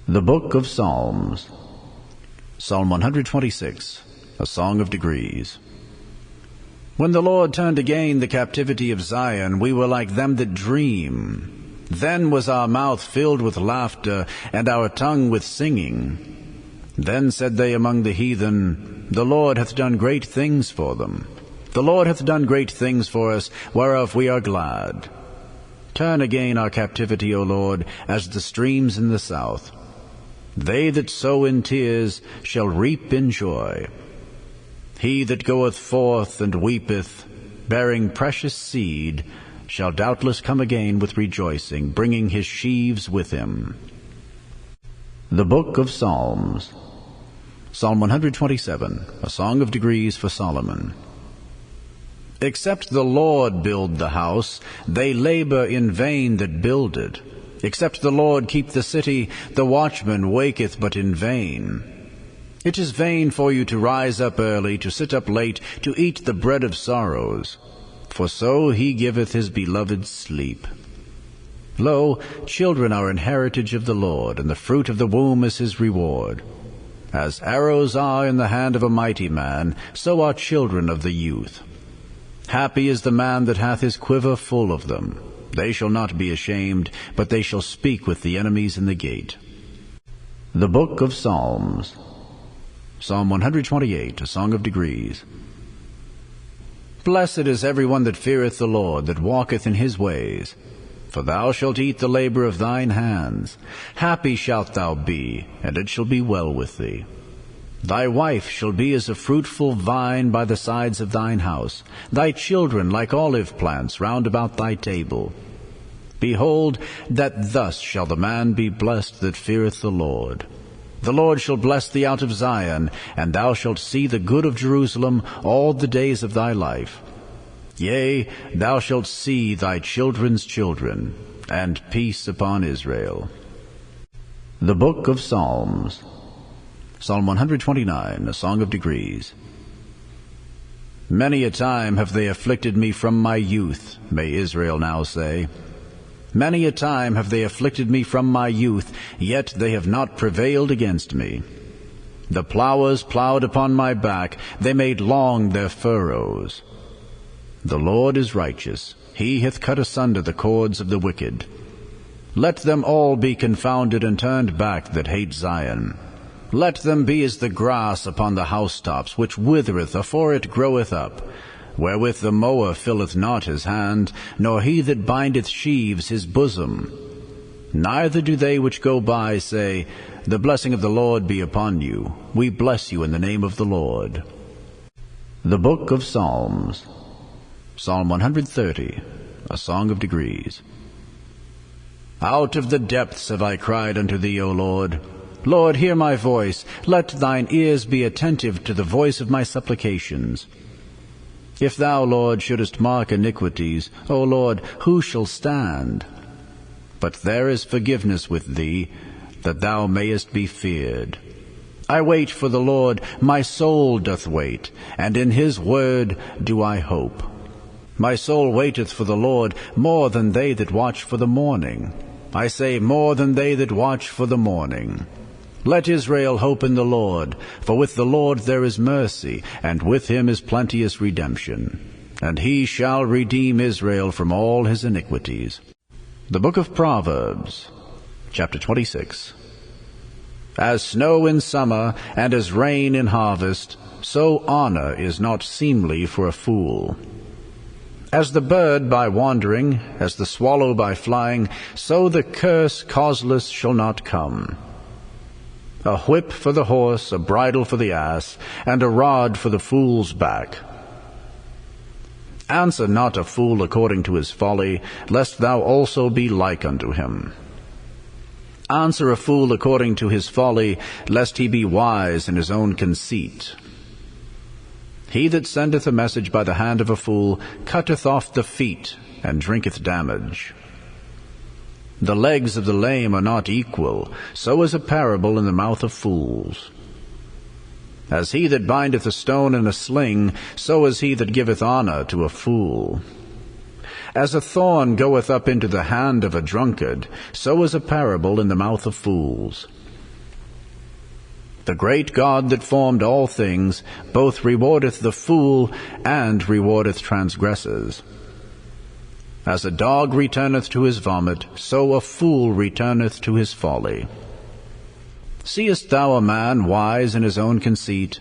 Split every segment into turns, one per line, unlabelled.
The Book of Psalms. Psalm 126, a Song of Degrees. When the Lord turned again the captivity of Zion, we were like them that dream. Then was our mouth filled with laughter, and our tongue with singing. Then said they among the heathen, The Lord hath done great things for them. The Lord hath done great things for us, whereof we are glad. Turn again our captivity, O Lord, as the streams in the south. They that sow in tears shall reap in joy. He that goeth forth and weepeth, bearing precious seed, shall doubtless come again with rejoicing, bringing his sheaves with him. The Book of Psalms. Psalm 127, a Song of Degrees for Solomon. Except the Lord build the house, they labor in vain that build it. Except the Lord keep the city, the watchman waketh but in vain. It is vain for you to rise up early, to sit up late, to eat the bread of sorrows. For so he giveth his beloved sleep. Lo, children are an heritage of the Lord, and the fruit of the womb is his reward. As arrows are in the hand of a mighty man, so are children of the youth. Happy is the man that hath his quiver full of them. They shall not be ashamed, but they shall speak with the enemies in the gate. The Book of Psalms. Psalm 128, a Song of Degrees. Blessed is every one that feareth the Lord, that walketh in his ways. For thou shalt eat the labor of thine hands. Happy shalt thou be, and it shall be well with thee. Thy wife shall be as a fruitful vine by the sides of thine house, thy children like olive plants round about thy table. Behold, that thus shall the man be blessed that feareth the Lord. The Lord shall bless thee out of Zion, and thou shalt see the good of Jerusalem all the days of thy life. Yea, thou shalt see thy children's children, and peace upon Israel. The Book of Psalms. Psalm 129, a Song of Degrees. Many a time have they afflicted me from my youth, may Israel now say. Many a time have they afflicted me from my youth, yet they have not prevailed against me. The plowers plowed upon my back, they made long their furrows. The Lord is righteous, he hath cut asunder the cords of the wicked. Let them all be confounded and turned back that hate Zion. Let them be as the grass upon the housetops, which withereth afore it groweth up, wherewith the mower filleth not his hand, nor he that bindeth sheaves his bosom. Neither do they which go by say, The blessing of the Lord be upon you. We bless you in the name of the Lord. The Book of Psalms. Psalm 130, a Song of Degrees. Out of the depths have I cried unto thee, O Lord. Lord, hear my voice. Let thine ears be attentive to the voice of my supplications. If thou, Lord, shouldest mark iniquities, O Lord, who shall stand? But there is forgiveness with thee, that thou mayest be feared. I wait for the Lord, my soul doth wait, and in his word do I hope. My soul waiteth for the Lord more than they that watch for the morning. I say, more than they that watch for the morning. Let Israel hope in the Lord, for with the Lord there is mercy, and with him is plenteous redemption. And he shall redeem Israel from all his iniquities. The Book of Proverbs, Chapter 26. As snow in summer, and as rain in harvest, so honor is not seemly for a fool. As the bird by wandering, as the swallow by flying, so the curse causeless shall not come. A whip for the horse, a bridle for the ass, and a rod for the fool's back. Answer not a fool according to his folly, lest thou also be like unto him. Answer a fool according to his folly, lest he be wise in his own conceit. He that sendeth a message by the hand of a fool cutteth off the feet, and drinketh damage. The legs of the lame are not equal, so is a parable in the mouth of fools. As he that bindeth a stone in a sling, so is he that giveth honor to a fool. As a thorn goeth up into the hand of a drunkard, so is a parable in the mouth of fools. The great God that formed all things both rewardeth the fool and rewardeth transgressors. As a dog returneth to his vomit, so a fool returneth to his folly. Seest thou a man wise in his own conceit?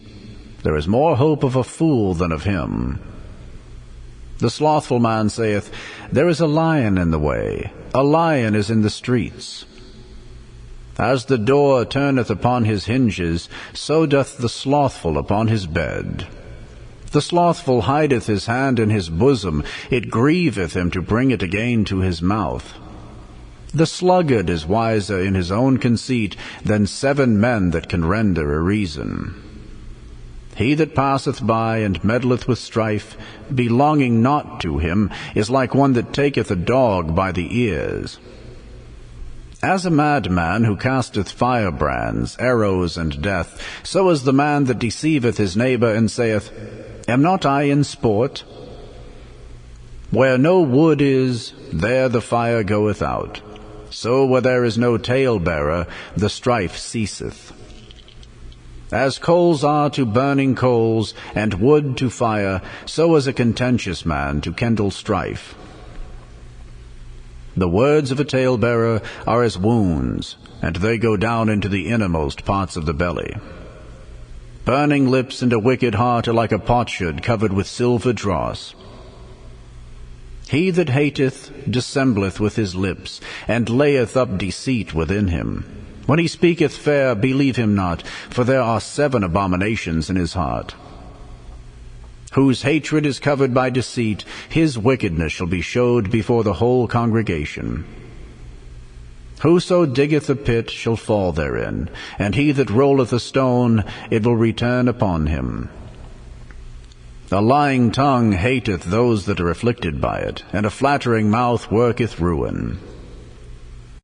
There is more hope of a fool than of him. The slothful man saith, There is a lion in the way, a lion is in the streets. As the door turneth upon his hinges, so doth the slothful upon his bed. The slothful hideth his hand in his bosom, it grieveth him to bring it again to his mouth. The sluggard is wiser in his own conceit than 7 men that can render a reason. He that passeth by and meddleth with strife, belonging not to him, is like one that taketh a dog by the ears. As a madman who casteth firebrands, arrows, and death, so is the man that deceiveth his neighbor, and saith, Am not I in sport? Where no wood is, there the fire goeth out. So where there is no talebearer, the strife ceaseth. As coals are to burning coals, and wood to fire, so is a contentious man to kindle strife. The words of a talebearer are as wounds, and they go down into the innermost parts of the belly. Burning lips and a wicked heart are like a potsherd covered with silver dross. He that hateth dissembleth with his lips, and layeth up deceit within him. When he speaketh fair, believe him not, for there are 7 abominations in his heart. Whose hatred is covered by deceit, his wickedness shall be showed before the whole congregation. Whoso diggeth a pit shall fall therein, and he that rolleth a stone, it will return upon him. A lying tongue hateth those that are afflicted by it, and a flattering mouth worketh ruin.